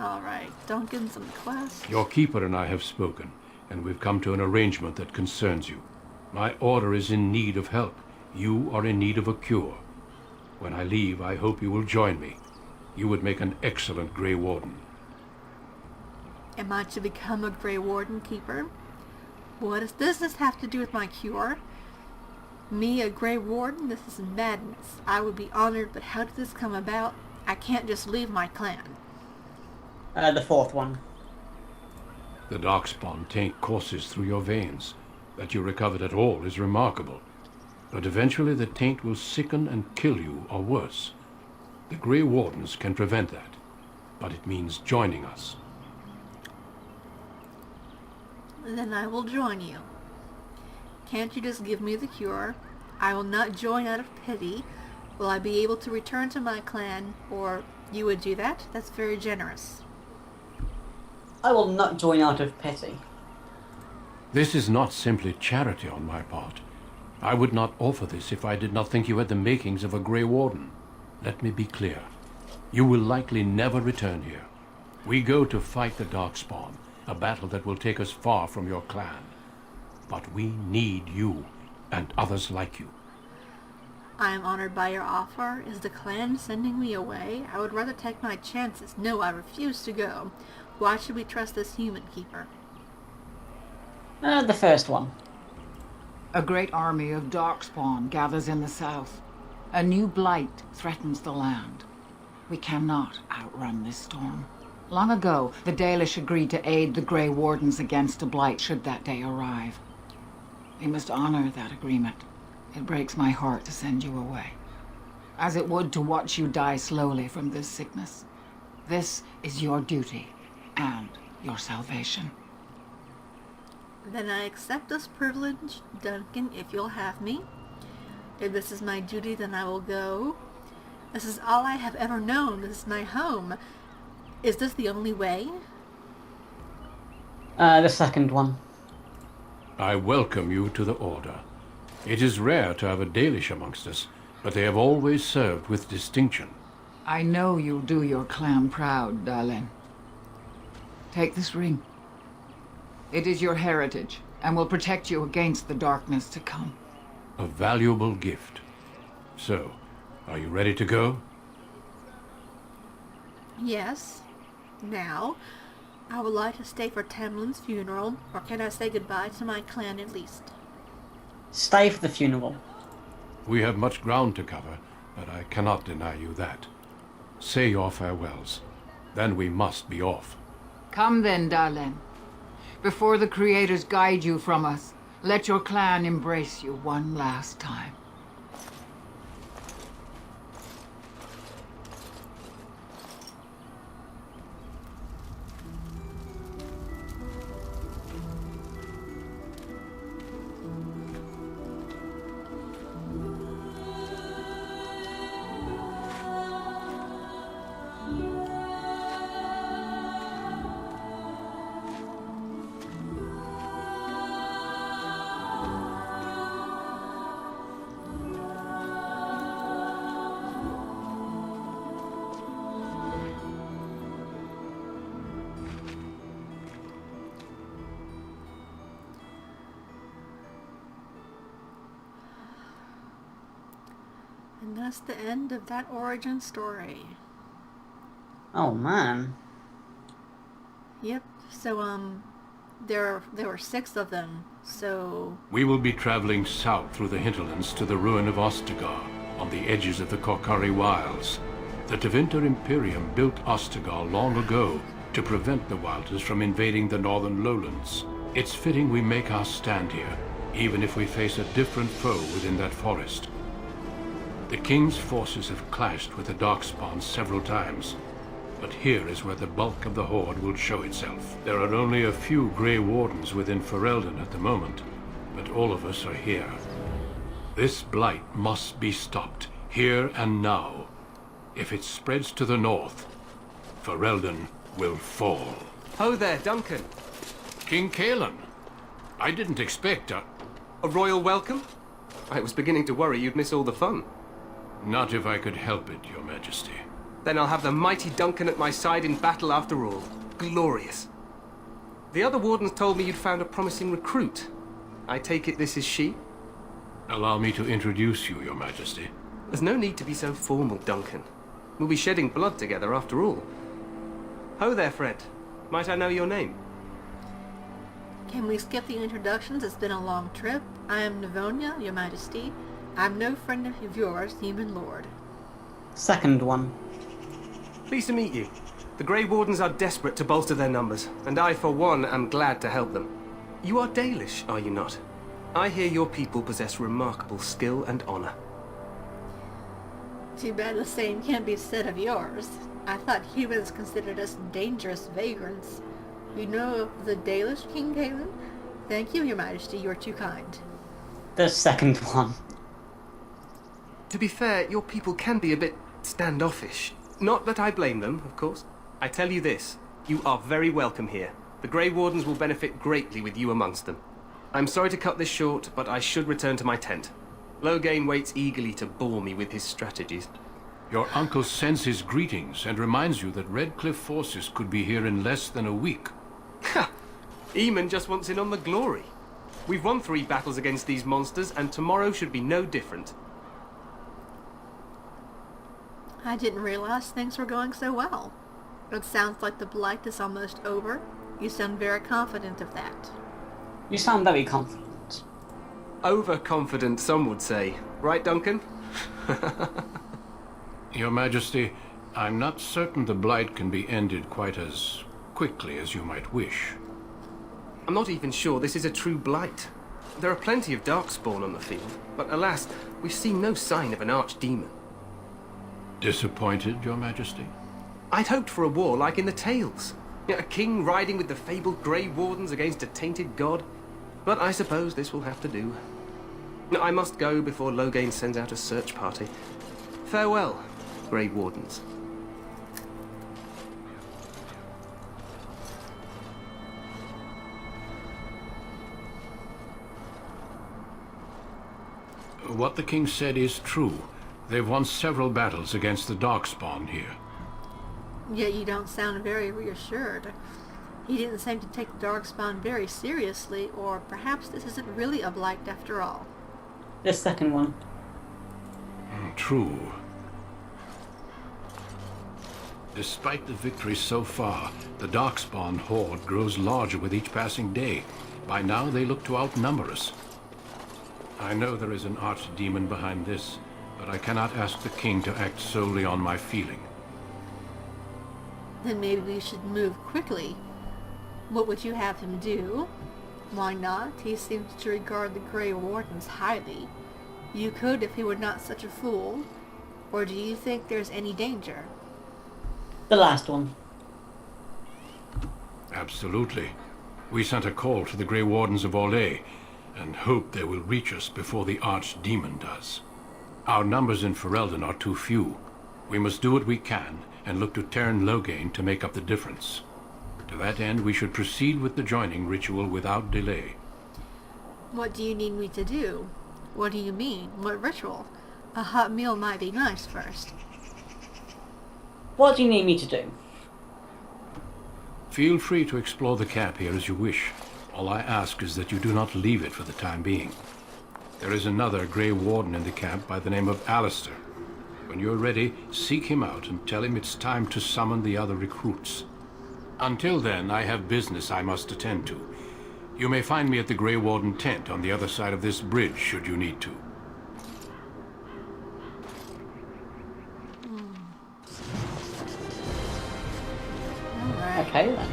Alright, Duncan's on the quest. Your keeper and I have spoken, and we've come to an arrangement that concerns you. My order is in need of help. You are in need of a cure. When I leave, I hope you will join me. You would make an excellent Grey Warden. Am I to become a Grey Warden keeper? What does this have to do with my cure? Me, a Grey Warden? This is madness. I would be honored, but how did this come about? I can't just leave my clan. The fourth one. The darkspawn taint courses through your veins. That you recovered at all is remarkable. But eventually the taint will sicken and kill you, or worse. The Grey Wardens can prevent that, but it means joining us. Then I will join you. Can't you just give me the cure? I will not join out of pity. Will I be able to return to my clan, or you would do that? That's very generous. I will not join out of pity. This is not simply charity on my part. I would not offer this if I did not think you had the makings of a Grey Warden. Let me be clear. You will likely never return here. We go to fight the Darkspawn, a battle that will take us far from your clan. But we need you, and others like you. I am honored by your offer. Is the clan sending me away? I would rather take my chances. No, I refuse to go. Why should we trust this human keeper? The first one. A great army of Darkspawn gathers in the south. A new blight threatens the land. We cannot outrun this storm. Long ago, the Dalish agreed to aid the Grey Wardens against a blight should that day arrive. We must honor that agreement. It breaks my heart to send you away, as it would to watch you die slowly from this sickness. This is your duty and your salvation. Then I accept this privilege, Duncan, if you'll have me. If this is my duty, then I will go. This is all I have ever known. This is my home. Is this the only way? The second one. I welcome you to the Order. It is rare to have a Dalish amongst us, but they have always served with distinction. I know you'll do your clan proud, darling. Take this ring. It is your heritage, and will protect you against the darkness to come. A valuable gift. So, are you ready to go? Yes. Now, I would like to stay for Tamlin's funeral, or can I say goodbye to my clan at least? Stay for the funeral. We have much ground to cover, but I cannot deny you that. Say your farewells. Then we must be off. Come then, darling. Before the Creators guide you from us, let your clan embrace you one last time. And that's the end of that origin story. Oh man. Yep. So, there were 6 of them. So, We will be traveling south through the hinterlands to the ruin of Ostagar, on the edges of the Korkari Wilds. The Tevinter Imperium built Ostagar long ago to prevent the Wilders from invading the northern lowlands. It's fitting we make our stand here, even if we face a different foe within that forest. The King's forces have clashed with the Darkspawn several times, but here is where the bulk of the Horde will show itself. There are only a few Grey Wardens within Ferelden at the moment, but all of us are here. This blight must be stopped, here and now. If it spreads to the north, Ferelden will fall. Ho there, Duncan. King Kaelan, I didn't expect A royal welcome? I was beginning to worry you'd miss all the fun. Not if I could help it, Your Majesty. Then I'll have the mighty Duncan at my side in battle after all. Glorious. The other wardens told me you'd found a promising recruit. I take it this is she? Allow me to introduce you, Your Majesty. There's no need to be so formal, Duncan. We'll be shedding blood together after all. Ho there, friend. Might I know your name? Can we skip the introductions? It's been a long trip. I am Novonia, Your Majesty. I'm no friend of yours, human lord. Second one. Pleased to meet you. The Grey Wardens are desperate to bolster their numbers, and I, for one, am glad to help them. You are Dalish, are you not? I hear your people possess remarkable skill and honor. Too bad the same can't be said of yours. I thought humans considered us dangerous vagrants. You know of the Dalish King Galen? Thank you, Your Majesty, you're too kind. The second one. To be fair, your people can be a bit standoffish. Not that I blame them, of course. I tell you this, you are very welcome here. The Grey Wardens will benefit greatly with you amongst them. I'm sorry to cut this short, but I should return to my tent. Loghain waits eagerly to bore me with his strategies. Your uncle sends his greetings and reminds you that Redcliffe forces could be here in less than a week. Ha! Eamon just wants in on the glory. We've won 3 battles against these monsters, and tomorrow should be no different. I didn't realize things were going so well. It sounds like the Blight is almost over. You sound very confident of that. You sound very confident. Overconfident, some would say. Right, Duncan? Your Majesty, I'm not certain the Blight can be ended quite as quickly as you might wish. I'm not even sure this is a true blight. There are plenty of darkspawn on the field, but alas, we've seen no sign of an archdemon. Disappointed, Your Majesty? I'd hoped for a war like in the tales. A king riding with the fabled Grey Wardens against a tainted god. But I suppose this will have to do. I must go before Loghain sends out a search party. Farewell, Grey Wardens. What the king said is true. They've won several battles against the darkspawn here. Yet you don't sound very reassured. He didn't seem to take the darkspawn very seriously, or perhaps this isn't really a blight after all. The second one. True. Despite the victory so far, the darkspawn horde grows larger with each passing day. By now they look to outnumber us. I know there is an archdemon behind this, but I cannot ask the king to act solely on my feeling. Then maybe we should move quickly. What would you have him do? Why not? He seems to regard the Grey Wardens highly. You could if he were not such a fool. Or do you think there's any danger? The last one. Absolutely. We sent a call to the Grey Wardens of Orlais, and hope they will reach us before the archdemon does. Our numbers in Ferelden are too few. We must do what we can, and look to Teyrn Loghain to make up the difference. To that end, we should proceed with the joining ritual without delay. What do you need me to do? What do you mean? What ritual? A hot meal might be nice first. What do you need me to do? Feel free to explore the camp here as you wish. All I ask is that you do not leave it for the time being. There is another Grey Warden in the camp by the name of Alistair. When you're ready, seek him out and tell him it's time to summon the other recruits. Until then, I have business I must attend to. You may find me at the Grey Warden tent on the other side of this bridge, should you need to. Alright. Okay then.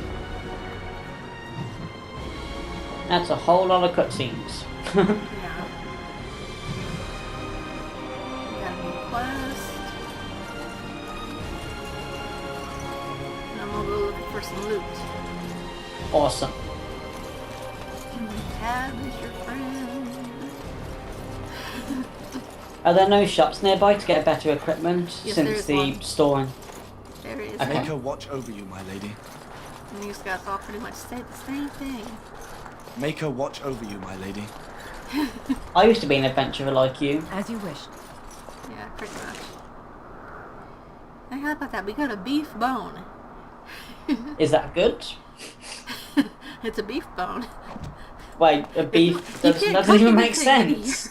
That's a whole lot of cutscenes. Yeah. Got a new quest. And I'm gonna go looking for some loot. Awesome. Tab is your friend. Are there no shops nearby to get better equipment Yes, since there's the one. storing? There it is. Okay. Make her watch over you, my lady. And these guys all pretty much say the same thing. Make her watch over you, my lady. I used to be an adventurer like you. As you wish. Yeah, pretty much. Hey, how about that? We got a beef bone. Is that good? It's a beef bone. Wait, a beef You that can't doesn't cook even make anything. sense.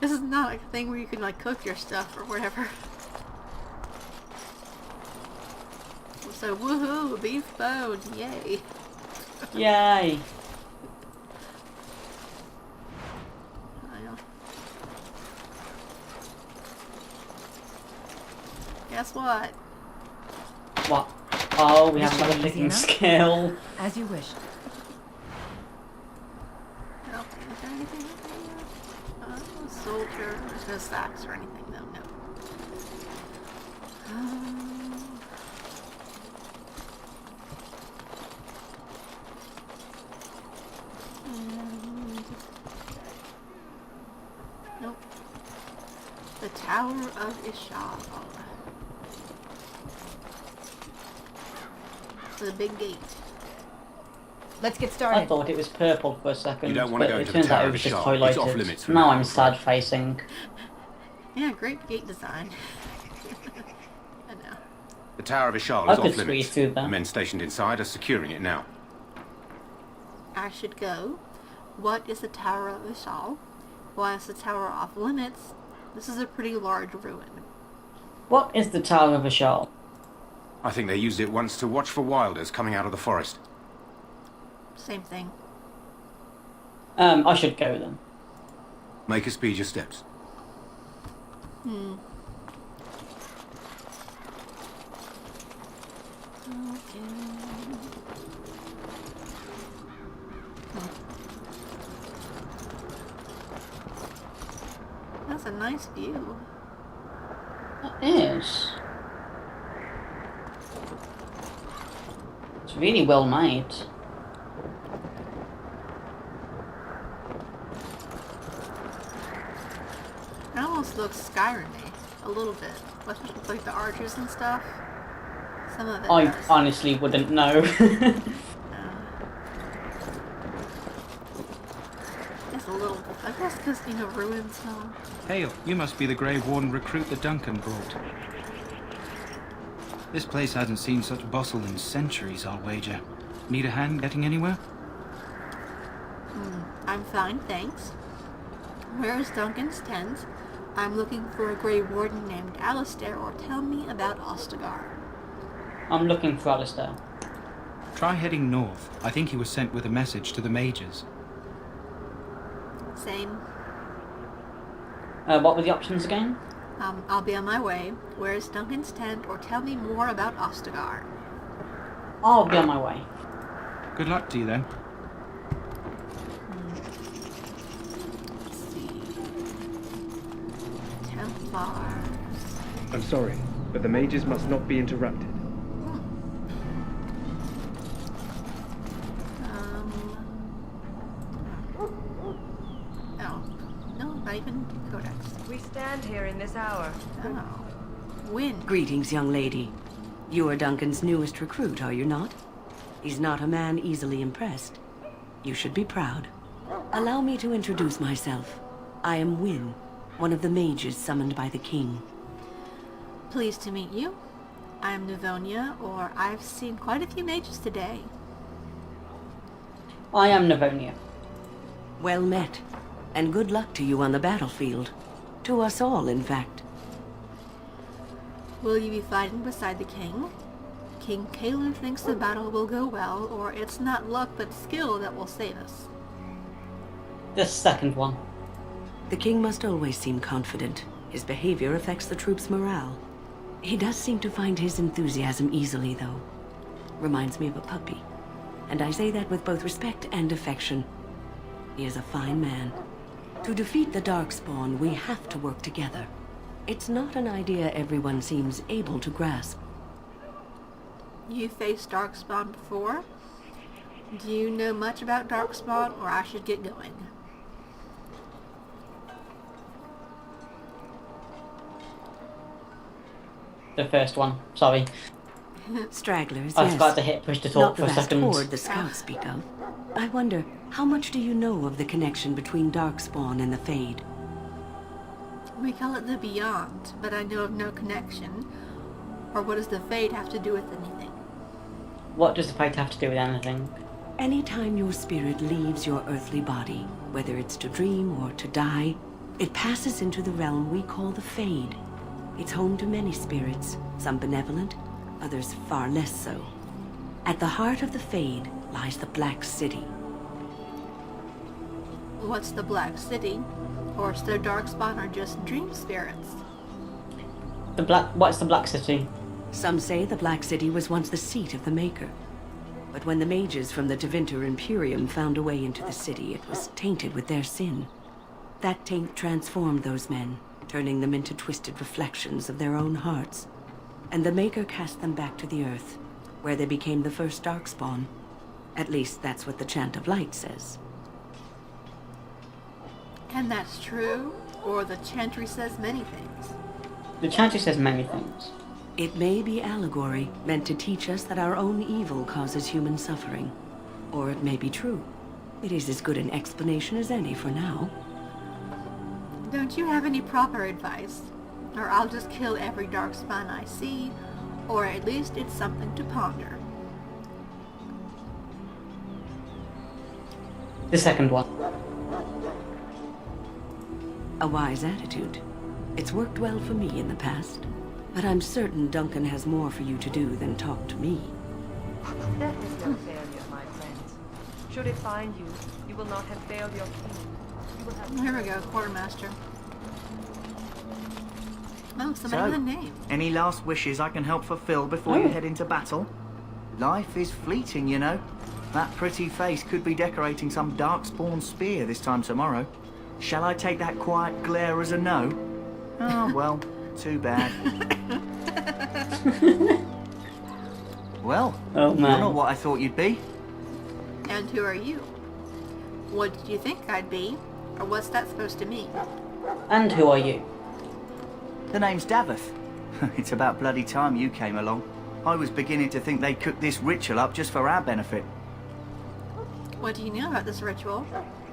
This is not like a thing where you can like cook your stuff or whatever. So woohoo, beef bone, yay. Yay. I know. Guess what? What? Oh, we This have should another be easy picking enough. skill. As you wish. No, is there anything in there? Soldier, there's no sacks or anything though, no. And... Nope. The Tower of Ishal. The big gate. Let's get I started. thought it was purple for a second, You don't want to but go it into the turns out Tower it of was just Ishal. It's off highlighted. limits for Now now, I'm I'm sad afraid. facing. Yeah, great gate design. I know. The Tower of Ishal I is could off squeeze limits. through The that. men stationed inside are securing it now. I should go. What is the Tower of Ishal? Why is the tower off limits? This is a pretty large ruin. What is the Tower of Ishal? I think they used it once to watch for wilders coming out of the forest. Same thing. I should go then. Make us speed your steps. Okay. That's a nice view. It is. It's really well made. It almost looks Skyrim-y, a little bit. Especially with like the archers and stuff. Some of it I does. honestly wouldn't know. It's a little, I guess because, you know, ruins, so... Hail, you must be the Grey Warden recruit that Duncan brought. This place hasn't seen such bustle in centuries, I'll wager. Need a hand getting anywhere? I'm fine, thanks. Where is Duncan's tent? I'm looking for a Grey Warden named Alistair, or tell me about Ostagar. I'm looking for Alistair. Try heading north. I think he was sent with a message to the mages. Same. What were the options again? I'll be on my way. Where is Duncan's tent, or tell me more about Ostagar. I'll be on my way. Good luck to you then. Let's see. Templars. I'm sorry, but the mages must not be interrupted. Oh. No, not even Codex. We stand here in this hour. Oh. Wind. Greetings, young lady. You are Duncan's newest recruit, are you not? He's not a man easily impressed. You should be proud. Allow me to introduce myself. I am Wynne, one of the mages summoned by the king. Pleased to meet you. I'm Novonia, or I've seen quite a few mages today. I am Novonia. Well met, and good luck to you on the battlefield. To us all, in fact. Will you be fighting beside the king? King Caleb thinks the battle will go well, or it's not luck but skill that will save us. The second one. The king must always seem confident. His behavior affects the troops' morale. He does seem to find his enthusiasm easily, though. Reminds me of a puppy. And I say that with both respect and affection. He is a fine man. To defeat the Darkspawn, we have to work together. It's not an idea everyone seems able to grasp. You faced Darkspawn before? Do you know much about Darkspawn, or I should get going? The first one. Sorry. Stragglers, I yes. forgot to hit push to Not talk the for a vast second. horde the scouts speak of. I wonder, how much do you know of the connection between Darkspawn and the Fade? We call it the Beyond, but I know of no connection. Or what does the fate have to do with anything? What does the fate have to do with anything? Anytime your spirit leaves your earthly body, whether it's to dream or to die, it passes into the realm we call the Fade. It's home to many spirits, some benevolent, others far less so. At the heart of the Fade lies the Black City. What's the Black City? Or is the Darkspawn are just dream spirits? What's the Black City? Some say the Black City was once the seat of the Maker. But when the mages from the Tevinter Imperium found a way into the city, it was tainted with their sin. That taint transformed those men, turning them into twisted reflections of their own hearts. And the Maker cast them back to the Earth, where they became the first Darkspawn. At least that's what the Chant of Light says. And that's true? Or the Chantry says many things? The Chantry says many things. It may be allegory, meant to teach us that our own evil causes human suffering. Or it may be true. It is as good an explanation as any for now. Don't you have any proper advice? Or I'll just kill every Darkspawn I see, or at least it's something to ponder. The second one. A wise attitude. It's worked well for me in the past. But I'm certain Duncan has more for you to do than talk to me. Death is no failure, my friends. Should it find you, you will not have failed your king. You will have... Here we go, Quartermaster. Oh, somebody with a name. Any last wishes I can help fulfill before you head into battle? Life is fleeting, you know. That pretty face could be decorating some Darkspawn spear this time tomorrow. Shall I take that quiet glare as a no? Oh, well, too bad. Well, oh, man. You're not what I thought you'd be. And who are you? What did you think I'd be? Or what's that supposed to mean? And who are you? The name's Davith. It's about bloody time you came along. I was beginning to think they cooked this ritual up just for our benefit. What do you know about this ritual?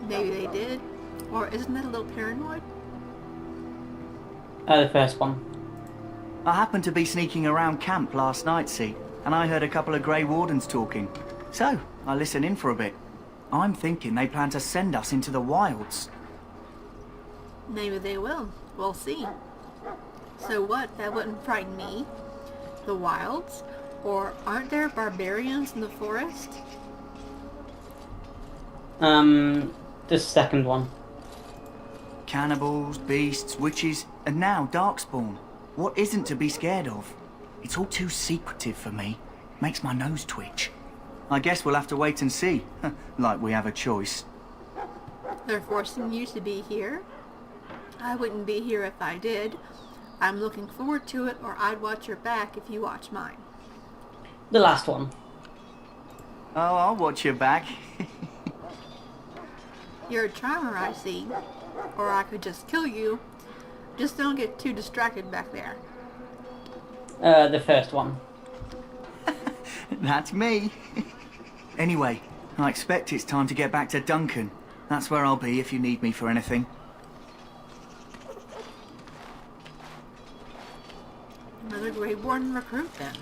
Maybe they did. Or isn't it a little paranoid? The first one. I happened to be sneaking around camp last night, see, and I heard a couple of Grey Wardens talking. So, I listened in for a bit. I'm thinking they plan to send us into the wilds. Maybe they will. We'll see. So what? That wouldn't frighten me. The wilds? Or aren't there barbarians in the forest? The second one. Cannibals, beasts, witches, and now Darkspawn. What isn't to be scared of? It's all too secretive for me. Makes my nose twitch. I guess we'll have to wait and see. Like we have a choice. They're forcing you to be here? I wouldn't be here if I did. I'm looking forward to it, or I'd watch your back if you watch mine. The last one. Oh, I'll watch your back. You're a charmer, I see. Or I could just kill you. Just don't get too distracted back there. The first one. That's me. Anyway, I expect it's time to get back to Duncan. That's where I'll be if you need me for anything. Another Grey Warden recruit, then.